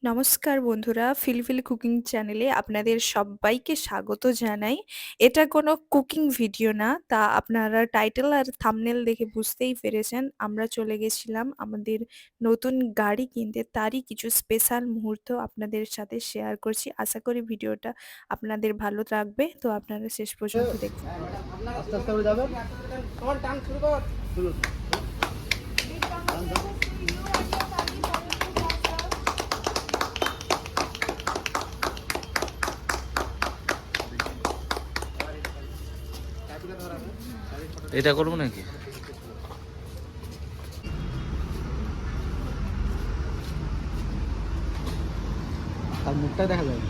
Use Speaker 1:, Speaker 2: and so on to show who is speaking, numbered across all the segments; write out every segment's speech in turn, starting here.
Speaker 1: নমস্কার বন্ধুরা, ফিলফিল কুকিং চ্যানেলে আপনাদের সবাইকে স্বাগত জানাই। এটা কোনো কুকিং ভিডিও না, তা আপনারা টাইটেল আর থাম্বনেল দেখে বুঝতেই পেরেছেন। আমরা চলে গেছিলাম আমাদের নতুন গাড়ি কিনতে, তারই কিছু স্পেশাল মুহূর্ত আপনাদের সাথে শেয়ার করছি। আশা করি ভিডিওটা আপনাদের ভালো লাগবে, তো আপনারা শেষ পর্যন্ত দেখুন।
Speaker 2: আস্তে আস্তে করে যাবেন।
Speaker 3: এটা করবো নাকি?
Speaker 2: আর মুখটা দেখা যাবে।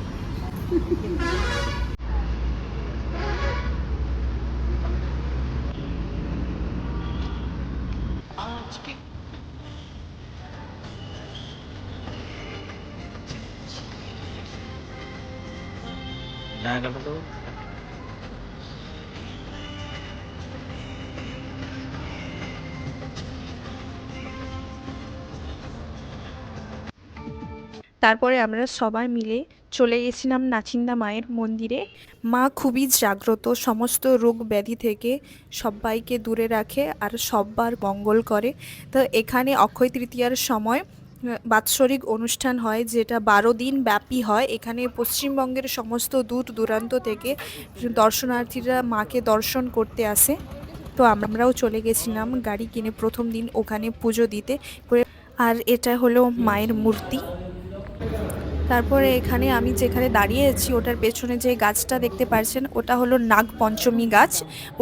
Speaker 3: না গেল তো
Speaker 1: তারপরে আমরা সবাই মিলে চলে গেছিলাম নাচিন্দা মায়ের মন্দিরে। মা খুবই জাগ্রত, সমস্ত রোগ ব্যাধি থেকে সবাইকে দূরে রাখে আর সব্বার মঙ্গল করে। তো এখানে অক্ষয় তৃতীয়ার সময় বাৎসরিক অনুষ্ঠান হয়, যেটা 12 দিন ব্যাপী হয়। এখানে পশ্চিমবঙ্গের সমস্ত দূর দূরান্ত থেকে দর্শনার্থীরা মাকে দর্শন করতে আসে। তো আমরাও চলে গেছিলাম গাড়ি কিনে প্রথম দিন ওখানে পুজো দিতে। আর এটা হলো মায়ের মূর্তি। তারপরে এখানে আমি যেখানে দাঁড়িয়ে আছি ওটার পেছনে যে গাছটা দেখতে পাচ্ছেন, ওটা হলো নাগপঞ্চমী গাছ।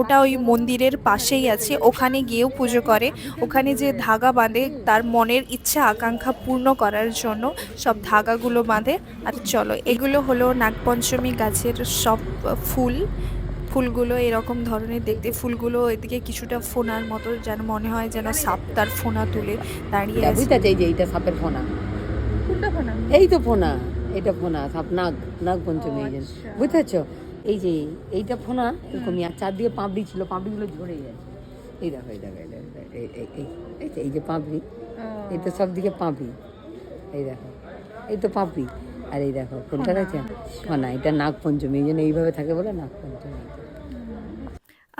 Speaker 1: ওটা ওই মন্দিরের পাশেই আছে, ওখানে গিয়েও পুজো করে। ওখানে যে ধাগা বাঁধে তার মনের ইচ্ছা আকাঙ্ক্ষা পূর্ণ করার জন্য সব ধাগাগুলো বাঁধে। আর চলো, এগুলো হলো নাগপঞ্চমী গাছের সব ফুল। ফুলগুলো এরকম ধরনের দেখতে, ফুলগুলো এদিকে কিছুটা ফোনার মতো, যেন মনে হয় যেন সাপ তার ফোনা তুলে দাঁড়িয়ে আছে।
Speaker 4: বুঝতে এই যে এইটা সাপের ফোনা,
Speaker 1: কোনটা ফোনা?
Speaker 4: এই তো ফোনা, এটা ফোনা সাপ, নাগ নাগ পঞ্চমী এই যে বুঝতেছ, এই যে এইটা ফোনা এরকমই। আর চারদিকে পাপড়ি ছিল, পাপড়িগুলো ঝরে গেছে। এই দেখো, এই দেখো, এই দেখো, এই যে পাপড়ি, এই তো সব দিকে পাপড়ি, এই দেখো, এই তো পাপড়ি। আর এই দেখো কোনটা আছে ফোনা, এটা নাগ পঞ্চমী, এই জন্য এইভাবে থাকে বলে নাগ পঞ্চমী।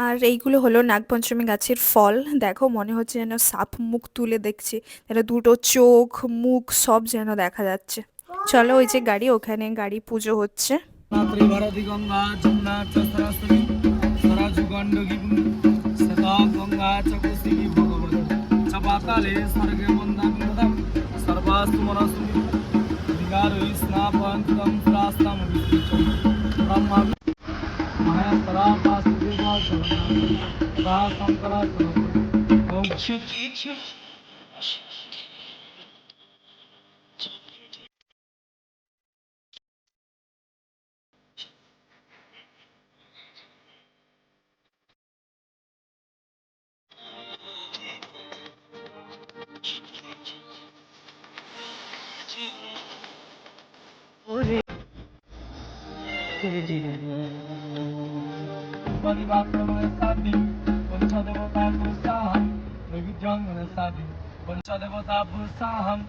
Speaker 1: আর এইগুলো হলো নাগপঞ্চমী গাছের ফল। দেখো, মনে হচ্ছে যেন সাপ মুখ তুলে দেখছে, যেন দুটো চোখ মুখ সব যেন দেখা যাচ্ছে। চলো, ওই যে গাড়ি, ওখানে গাড়ি পুজো হচ্ছে।
Speaker 2: ত্রিভারতী গঙ্গা যমুনা চ সরস্বতী সরযু গণ্ডকী সদা গঙ্গা চ কোসিকী ভগবতী চ পাতালে স্বর্গে মন্দান্নদম সর্বাস্তু মনস্তু বিকারৈ স্নাপন্তম স্রাস্তম বিষ্ণুচম ব্রহ্মা মায়া সদা বাসুদেবা সদা শঙ্করা ওম পরিবাক্রমণসাদি পঞ্চদেবতা পুরুষাহম নৈবিদ্যঙ্গনসাদি পঞ্চদেবতা পুরুষাহম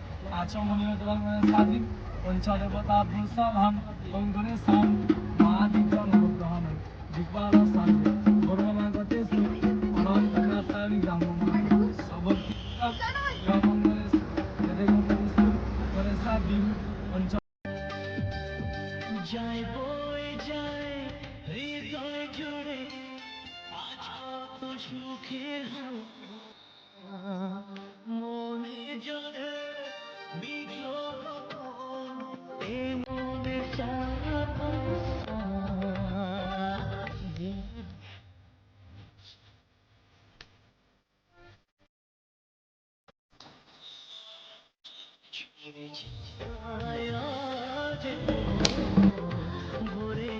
Speaker 2: আচমনীয়তরঙ্গনসাদি পঞ্চদেবতা পুরুষাহম ওম গণেশাম মহাদিত্যনগ্রহণ দিগ্বালসাদি গর্ভমাগতেষু অনন্তকাতানি গ্রামমা সবকিতাম গ্রামঙ্গলেষু যদেগঙ্গলেষু গণেশাদি পঞ্চ যায় বয়ে যায় হৃদয় জুড়ে আজ কত সুখের মনে জড়ে বিদ্রোহ এ মনে চাপ ভরে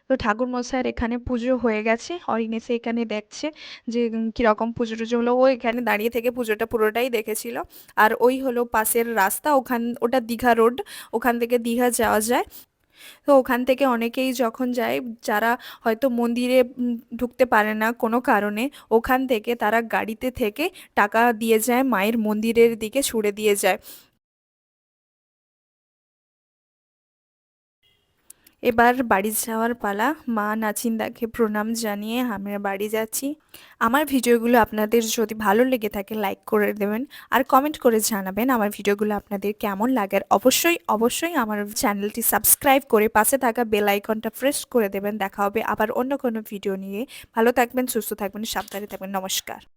Speaker 1: তো ঠাকুর মশাইয়ের এখানে পুজো হয়ে গেছে। অরিন এসে এখানে দেখছে যে কিরকম পুজো টুজো হলো। ও এখানে দাঁড়িয়ে থেকে পুজোটা পুরোটাই দেখেছিল। আর ওই হলো পাশের রাস্তা, ওটা দীঘা রোড, ওখান থেকে দীঘা যাওয়া যায়। তো ওখান থেকে অনেকেই যখন যায়, যারা হয়তো মন্দিরে ঢুকতে পারে না কোনো কারণে, ওখান থেকে তারা গাড়িতে থেকে টাকা দিয়ে যায়, মায়ের মন্দিরের দিকে ছুড়ে দিয়ে যায়। এবার বাড়ি যাওয়ার পালা। মা নাচিন্দাকে প্রণাম জানিয়ে আমরা বাড়ি যাচ্ছি। আমার ভিডিওগুলো আপনাদের যদি ভালো লেগে থাকে লাইক করে দেবেন, আর কমেন্ট করে জানাবেন আমার ভিডিওগুলো আপনাদের কেমন লাগে। আর অবশ্যই অবশ্যই আমার চ্যানেলটি সাবস্ক্রাইব করে পাশে থাকা বেল আইকনটা প্রেস করে দেবেন। দেখা হবে আবার অন্য কোনো ভিডিও নিয়ে। ভালো থাকবেন, সুস্থ থাকবেন, সাবধানে থাকবেন। নমস্কার।